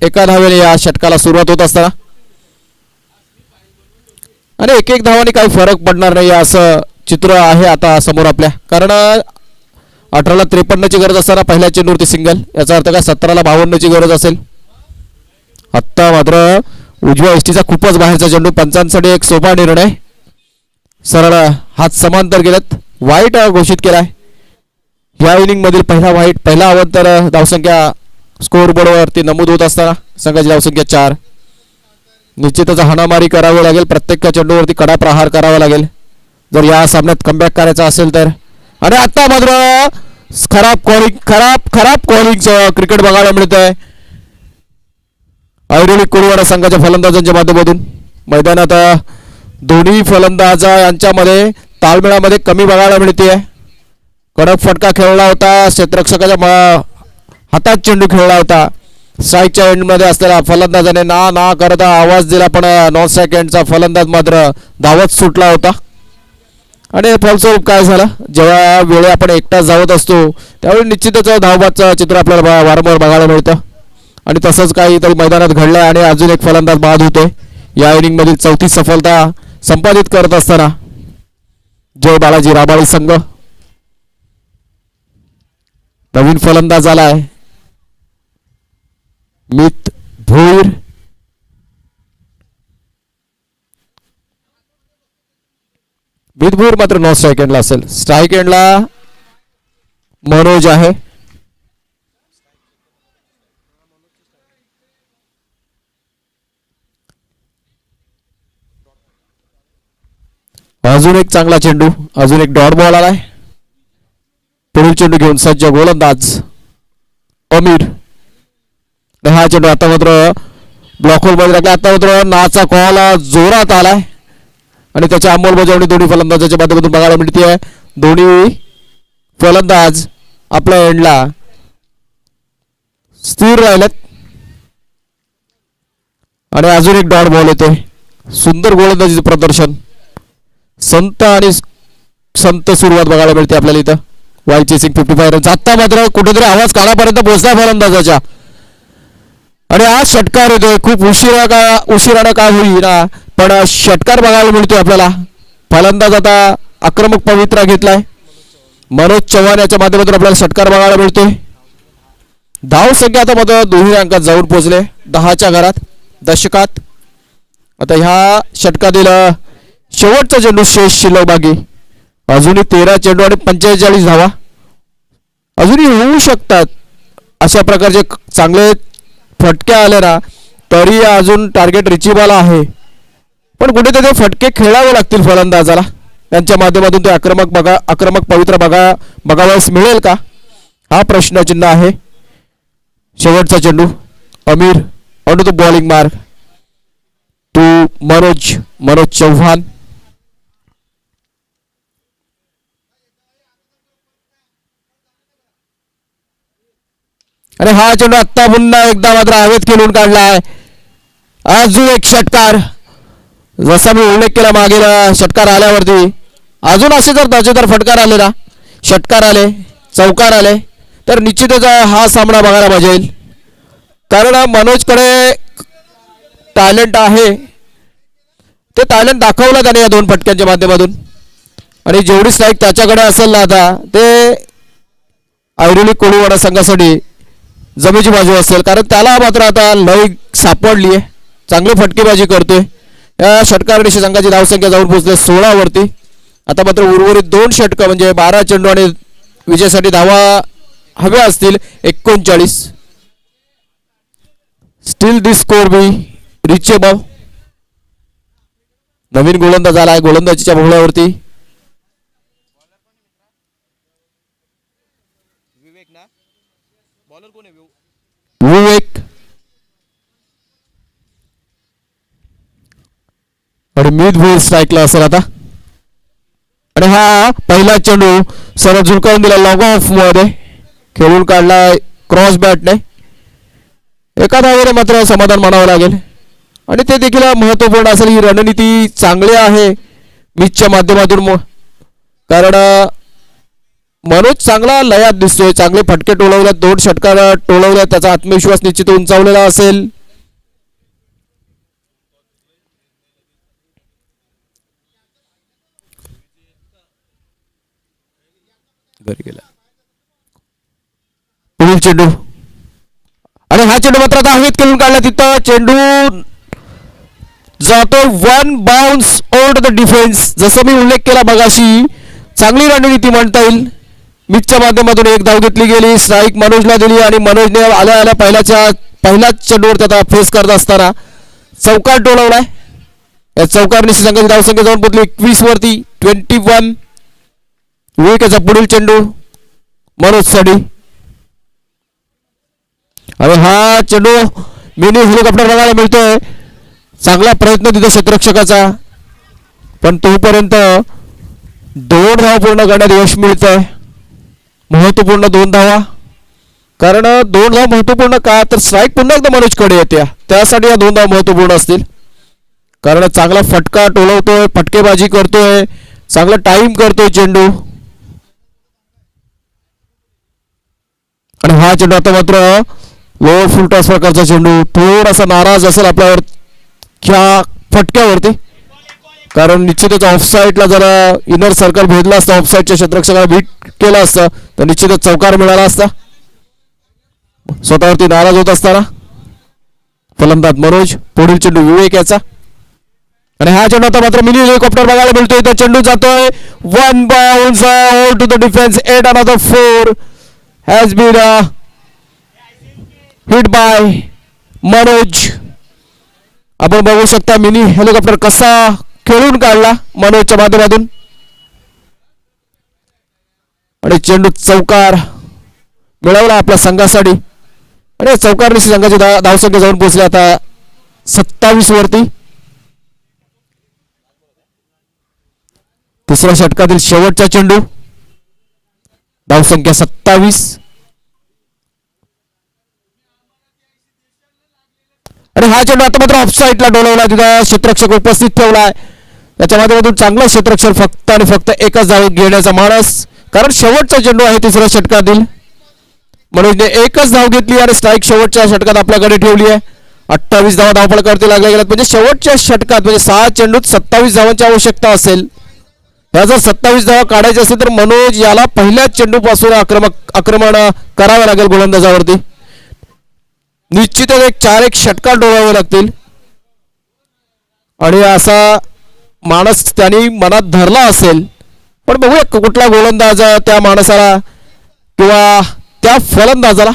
एका धावेने या षटकाला सुरुवात होत असताना आणि एक धावाने काही फरक पडणार नाही असं चित्र आहे आता समोर आपल्या. कारण 18ला 53ची गरज असताना पहिल्या चेंडूवरती सिंगल, याचा अर्थ काय 17ला 52ची गरज असेल. आत्ता मात्र उजव्या एसटीचा खूपच बाहेरचा चेंडू. पंचांसाठी एक सोपा निर्णय. सरळ हात समांतर गेलेत. वाईट घोषित केलाय. या इनिंग मधील पहिला वाईट, पहिला अवंतर धावसंख्या स्कोअर बोर्डवरती नमूद होत असताना संघाची धावसंख्या 4. निश्चितच हाणामारी करावी लागेल. प्रत्येक चेंडूवरती कडा प्रहार करावा लागेल जर या सामन्यात कमबॅक करायचा असेल तर. आणि आता मात्र खराब कॉलिंगचं क्रिकेट बघायला मिळत आहे ऐरोली कोळीवाडा संघाच्या फलंदाजांच्या माध्यमातून. मैदानात दोन्ही फलंदाज यांच्यामध्ये ताळमेळामध्ये कमी बघायला मिळते. कडक फटका खेळला होता. क्षेत्ररक्षकाच्या हातात चेंडू खेळला होता. स्ट्राईकच्या एंडमध्ये असलेला फलंदाजाने ना करता आवाज दिला, पण नॉन सेकंडचा फलंदाज मात्र धावत सुटला होता. आणि फलस्वरूप काय झालं, जेव्हा वेळे आपण एकटाच धावत असतो त्यावेळी निश्चितच धावबादचं चित्र आपल्याला वारंवार बघायला मिळतं. आणि तसंच काहीतरी मैदानात घडलंय आणि अजून एक फलंदाज बाद होतोय. या इनिंगमधील 34 सफलता संपादित करत असताना जय बालाजी राबाळी संघ. नवीन फलंदाज आलाय मित भोईर. मित भोईर मात्र नॉन स्ट्राईक एंडला असेल. स्ट्राईक एंडला मनोज आहे. अजून एक चांगला चेंडू, अजून एक डॉट बॉल आलाय. पुढील चेंडू घेऊन सज्ज गोलंदाज अमीर. हा चेंडू आता मात्र ब्लॉक होल मध्ये लागला. आता मात्र नाचा कॉल जोरात आलाय आणि त्याची अंमलबजावणी दोन्ही फलंदाजाच्या माध्यमातून बघायला मिळते. दोन्ही फलंदाज आपल्या एंडला स्थिर राहिलेत आणि अजून एक डॉट बॉल येतोय. सुंदर गोलंदाजीचं प्रदर्शन, संत सुरुवात बघायला मिळते आपल्याला इथं. Y chasing 55 runs. आता मात्र कुठेतरी आवाज कानापर्यंत पोहोचला फलंदाजाच्या आणि आज षटकार होतोय. खूप उशिरानं काय होईना, पण षटकार बघायला मिळतोय आपल्याला. फलंदाज आता आक्रमक पवित्रा घेतलाय. मनोज चव्हाण याच्या माध्यमातून आपल्याला षटकार बघायला मिळतोय. धाव संख्या आता मात्र दोन्ही अंकात जाऊन पोहोचले 10च्या घरात दशकात. आता ह्या षटकातील शेवटचा चेंडू शेष शिल्लक बाकी. अजूनही 13 चेंडू आणि 45 धावा अजूनही होऊ शकतात. अशा प्रकारचे चांगले फटके आले ना तरी अजून टार्गेट रिचेबल आहे, पण कुठेतरी ते फटके खेळावे लागतील फलंदाजाला. त्यांच्या माध्यमातून ते आक्रमक पवित्र बघावयास मिळेल का, हा प्रश्नचिन्ह आहे. शेवटचा चेंडू Amir on to the bowling mark to Manoj Chavan. आणि हा चेंडू आत्ता पुन्हा एकदा मात्र हवेत खेळून काढलाय. अजून एक षटकार, जसा मी उल्लेख केला मागील षटकार आल्यावरती अजून असे जर दर्जेदार फटकार आले ना, षटकार आले, चौकार आले तर निश्चितच हा सामना बघायला मजेल. कारण मनोजकडे टॅलेंट आहे, ते टॅलेंट दाखवलं त्याने या 2 फटक्यांच्या माध्यमातून. आणि जेवढी स्ट्राईक त्याच्याकडे असेल ना आता ते ऐरोली कोळीवाडा संघासाठी जमेची बाजू असेल. कारण त्याला मात्र आता लय सापडली आहे, चांगली फटकेबाजी करतोय. या षटकाराने संघाची धावसंख्या जाऊन पोहोचले 16 वरती. आता मात्र उर्वरित 2 षटक म्हणजे 12 चेंडू आणि विजयासाठी धावा हव्या असतील 39. स्टील दिस स्कोर बी रिचेबल. नवीन गोलंदाज आलाय गोलंदाजीच्या भोवळ्यावरती. विवेक आणि मिड व्हील स्ट्राईकला असेल आता. आणि हा पहिला चेंडू सरळ झुलकावून दिला, लॉग ऑफ मध्ये खेळून काढला क्रॉस बॅटने. एका धावेने मात्र समाधान मानावं लागेल आणि ते देखील महत्त्वपूर्ण असेल. ही रणनीती चांगली आहे मिचच्या माध्यमातून कारण मनोज चांगला लयात दिसतोय, चांगले फटके टोलवल्यात, 2 षटकार टोलवल्यात, त्याचा आत्मविश्वास निश्चित उंचावलेला असेल. पुढील चेंडू आणि हा चेंडू मात्र आता हवेत खेळून काढला, तिथं चेंडू जातो 1 बाउन्स ओव्हर द डिफेन्स. जसं मी उल्लेख केला मगाशी, चांगली रणनीती म्हणता येईल. मिचच्या माध्यमातून एक धाव घेतली गेली, स्ट्राईक मनोजला दिली आणि मनोजने आल्या पहिल्याच चेंडूवर त्याचा फेस करत असताना चौकार टोलवलाय. या चौकारने संघाची धावसंख्या जाऊन पोहोचली 21 वरती 21. विकेटचा पुढील चेंडू मनोजसाठी आणि हा चेंडू मिनी हेलिकॉप्टर बघायला मिळतोय. चांगला प्रयत्न तिथे क्षेत्ररक्षकाचा, पण तोपर्यंत 2 धावा पूर्ण करण्यात यश मिळतंय. महत्वपूर्ण 2 धावा, कारण 2 धावा महत्वपूर्ण का, तर स्ट्राईक पुन्हा एकदा मनोजकडे येते, त्यासाठी या 2 धावा महत्वपूर्ण असतील. कारण चांगला फटका टोलवतोय, फटकेबाजी करतोय, चांगला टाइम करतोय चेंडू. आणि हा चेंडू आता मात्र लोअर फुल टॉस प्रकारचा चेंडू, थोडासा नाराज असेल आपल्यावर ह्या फटक्यावरती, कारण निश्चितच ऑफसाईडला जरा इनर सर्कल भेदला असता, ऑफसाईडच्या क्षेत्ररक्षकाला बीट केला असता तर निश्चितच चौकार मिळाला असता. स्वतःवरती नाराज होत असताना फलंदाज मनोज. पुढील चेंडू विवेक याचा आणि हा चेंडू आता मात्र मिनी हेलिकॉप्टर बघायला मिळतोय. तर चेंडू जातोय 1 bounce over to the defence. 8 another 4 has been hit by Manoj. आपण बघू शकता मिनी हेलिकॉप्टर कसा खेळून काढला मनोजच्या माध्यमातून आणि चेंडू चौकार मिळवला आपल्या संघासाठी. आणि चौकारने संघाची धावसंख्या जाऊन पोहोचली आता 27 वरती. तिसऱ्या षटकातील शेवटचा चेंडू, धावसंख्या 27. आणि हा चेंडू आता मात्र ऑफसाईडला डोलवला, तिथं क्षेत्ररक्षक उपस्थित ठेवलाय. त्याच्या माध्यमातून चांगला क्षेत्ररक्षक फक्त आणि फक्त एकच धाव घेण्याचा मानस, कारण शेवटचा चेंडू आहे तिसऱ्या षटकातील. मनोजने एकच धाव घेतली आणि स्ट्राईक शेवटच्या षटकात आपल्याकडे ठेवली आहे. 28 धावा धावफलकावरती लागल्या गेल्यात, म्हणजे शेवटच्या षटकात म्हणजे 6 चेंडूत 27 धावांची आवश्यकता असेल. ह्या जर 27 धावा काढायच्या असेल तर मनोज याला पहिल्याच चेंडूपासून आक्रमण करावं लागेल गोलंदाजावरती. निश्चितच 4-1 षटकार डोळावे लागतील आणि असा माणस त्यांनी मनात धरला असेल. पण बघूया कुठला गोलंदाज त्या माणसाला किंवा त्या फलंदाजाला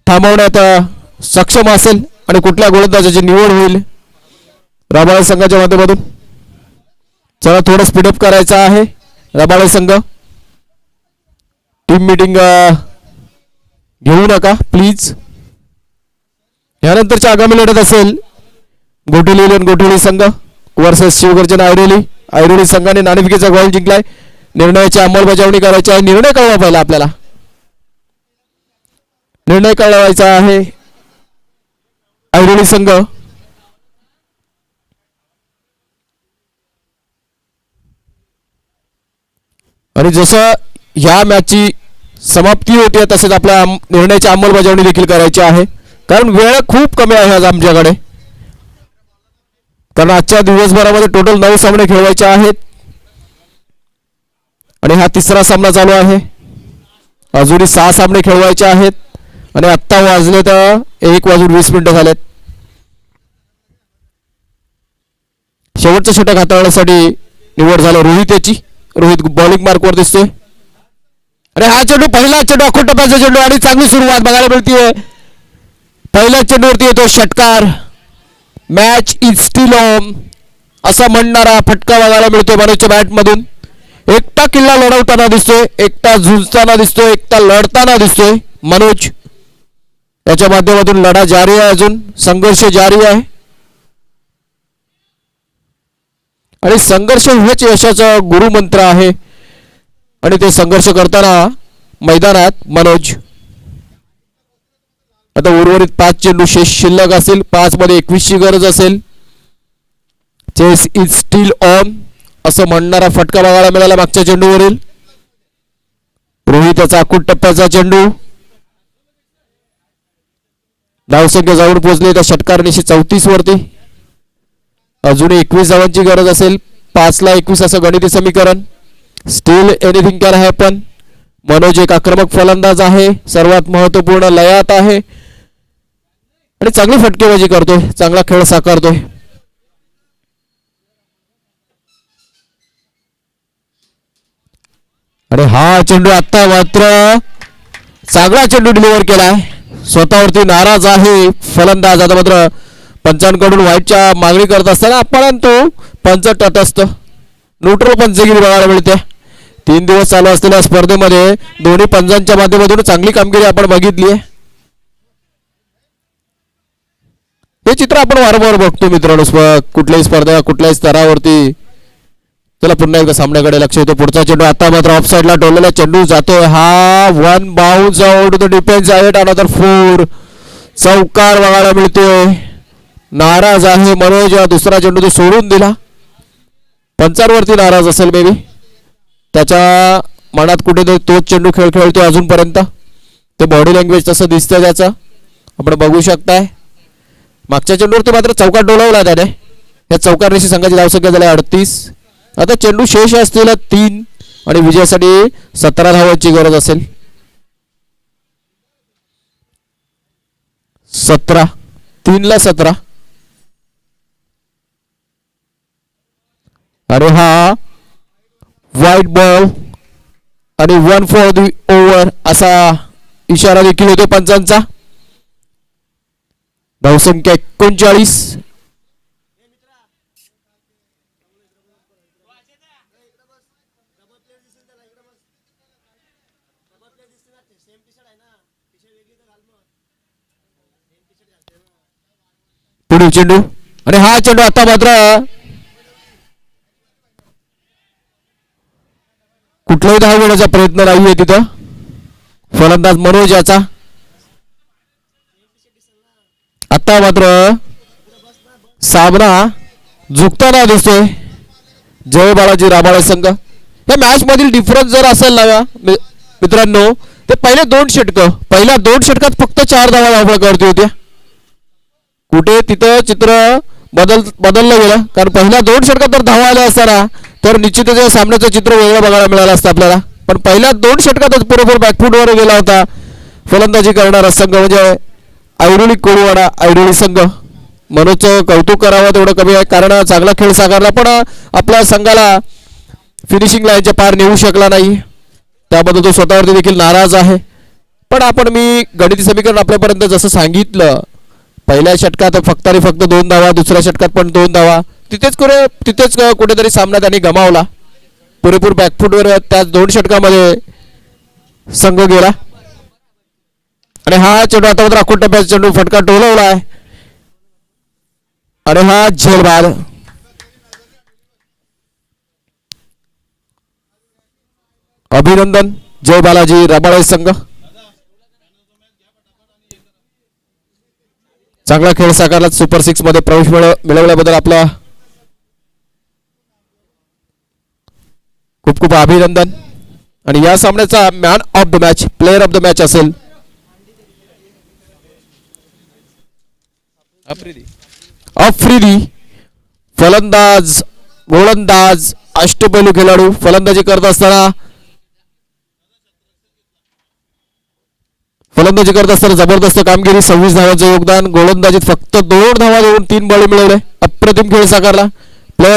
थांबवण्यात सक्षम असेल आणि कुठल्या गोलंदाजाची निवड होईल रबाळे संघाच्या माध्यमातून. चला थोडं स्पीडअप करायचं आहे रबाळे संघ. टीम मीटिंग घेऊ नका प्लीज. यानंतरची आगामी लढत असेल गोठेली संघ वर्सेस शिवगर्जन ऐरोली संघाने नाणेफेकीचा गोल जिंकलाय. निर्णयाची अंमलबजावणी करायची आहे. निर्णय कळवा पहिला आपल्याला, निर्णय कळवायचा आहे ऐरोली संघ. आणि जसं ह्या मॅचची समाप्ती होते तसेच आपल्या निर्णयाची अंमलबजावणी देखील करायची आहे, कारण वेळ खूप कमी आहे आज आमच्याकडे. कारण आजच्या दिवसभरामध्ये टोटल 9 सामने खेळवायचे आहेत आणि हा तिसरा सामना चालू आहे. अजूनही 6 सामने खेळवायचे आहेत आणि आत्ता वाजले तर 1:20 झालेत. शेवटचं षटक हाताळण्यासाठी निवड झालं रोहित याची. रोहित बॉलिंग मार्कवर दिसतोय आणि हा चेंडू पहिला चेंडू अखोट टप्प्याचा चेंडू आणि चांगली सुरुवात बघायला मिळतीये. पहिल्या चेंडूवरती येतो षटकार. मॅच इज स्टील ऑन असा म्हणणारा फटका बघायला मिळतोय मनोजच्या बॅटमधून. एकटा किल्ला लढवताना दिसतोय, एकटा झुंजताना दिसतोय, एकटा लढताना दिसतोय मनोज. याच्या माध्यमातून लढा जारी आहे, अजून संघर्ष जारी आहे आणि संघर्ष हेच यशाचा गुरुमंत्र आहे. आणि ते संघर्ष करताना मैदानात मनोज. आता उर्वरित 5 चेंडू शिल्लक असेल, 5 मध्ये 21 ची गरज असेल. चेस इज स्टील ऑन असं म्हणणारा फटका बघायला मिळाला मागच्या चेंडूवरील. रोहितचा आखूड टप्प्याचा चेंडू. धावसंख्या जाऊन पोहोचली त्या षटकारनिशी 34 वरती. अजूनही 21 धावांची गरज असेल. 5-21 असं गणिती समीकरण. Steel anything can happen. Manoj एक आक्रमक फलंदाज आहे. सर्वात महत्वपूर्ण लयात आहे आणि चांगली फटकेबाजी करतोय. चांगला खेळ साकारतोय. आणि हा चेंडू आता मात्र चांगला चेंडू डिलिव्हर केलाय. स्वतःवरती नाराज आहे फलंदाज. आता मात्र पंचांकडून व्हाईटच्या मागणी करत असताना परंतु पंच तटस्थ न्यूट्रल पंचगिरी बघायला मिळते. 3 दिवस चालू असलेल्या स्पर्धेमध्ये दोन्ही पंचांच्या माध्यमातून चांगली कामगिरी आपण बघितली आहे. हे चित्र आपण वारंवार बघतो मित्रांनो कुठल्याही स्पर्धा कुठल्याही स्तरावरती. चला पुन्हा एकदा सामन्याकडे लक्ष येतो. पुढचा चेंडू आता मात्र ऑफ साइडला टोललेला चेंडू जातोय. हा 1 बाउन्स आउट द डिफेन्स आहे. अनदर 4 चौकार बघायला मिळतोय. नाराज आहे मनोज. दुसरा चेंडू तो सोडून दिला. पंचांवरती नाराज असेल मे बी. त्याच्या मनात कुठेतरी तोच चेंडू खेळतोय अजूनपर्यंत. ते बॉडी लँग्वेज तसं दिसतंय त्याचं आपण बघू शकताय. मागच्या चेंडूवरती मात्र चौकार डोलावला त्याने. या चौकारनिशी संघाची धावसंख्या झाली 38. आता चेंडू शेष असलेला 3 आणि विजयासाठी 17 धावांची गरज असेल. 17 3ला 17. अरे हा व्हाईट बॉल आणि 1 फॉर द ओव्हर असा इशारा देखील होतो पंचांचा. धावसंख्या 39. पुढील चेंडू आणि हा चेंडू आता मात्र कुठलाही धाव घेण्याचा प्रयत्न नाहीये तिथं. फलंदाज मनोज याचा आता मात्र सामना झुकताना दिसतोय. जय बालाजी राबाळे संघ. या मॅच मधील डिफरन्स जर असेल ना मित्रांनो ते पहिल्या 2 षटकात फक्त 4 धावा धावपळ करते होत्या. कुठे तिथं चित्र बदललं गेलं. कारण पहिल्या 2 षटकात जर धावा आल्या असताना तर निश्चितच या सामन्याचं चित्र वेगळं बघायला मिळालं असतं आपल्याला. पण पहिल्या 2 षटकातच पुरेपूर बॅकफूटवर गेला होता फलंदाजी करणारा संघ म्हणजे ऐरोली कोळीवाडा ऐरोली संघ. मनोजचं कौतुक करावं तेवढं कमी आहे कारण चांगला खेळ साकारला पण आपल्या संघाला फिनिशिंग लाईनच्या पार नेऊ शकला नाही. त्याबद्दल तो स्वतःवरती देखील नाराज आहे. पण मी गणिती समीकरण आपल्यापर्यंत जसं सांगितलं पहिल्या षटकात फक्त 2 धावा. दुसऱ्या षटकात पण 2 धावा. तिथेच कुठेतरी सामना त्यांनी गमावला. पुरेपूर बॅकफूटवर त्या 2 षटकामध्ये संघ गेला. आणि हा चेंडू आता मात्र आखूड टप्प्याचा चेंडू फटका टोलवला आहे. आणि हा झेलबाद. अभिनंदन जय बालाजी राबाळे संघ. चांगला खेळ साकारला. सुपर 6 मध्ये प्रवेश मिळवल्याबद्दल आपला खूप खूप अभिनंदन. आणि या सामन्याचा man of the match player of the match असेल आफ्रिदी. फलंदाज गोलंदाज अष्टपैलू खेळाडू. फलंदाजी करत असताना जबरदस्त कामगिरी. 26 धावांचं योगदान. गोलंदाजीत फक्त 2 धावा देऊन 3 बळी मिळवले. अप्रतिम खेळ साकारला. प्लेयर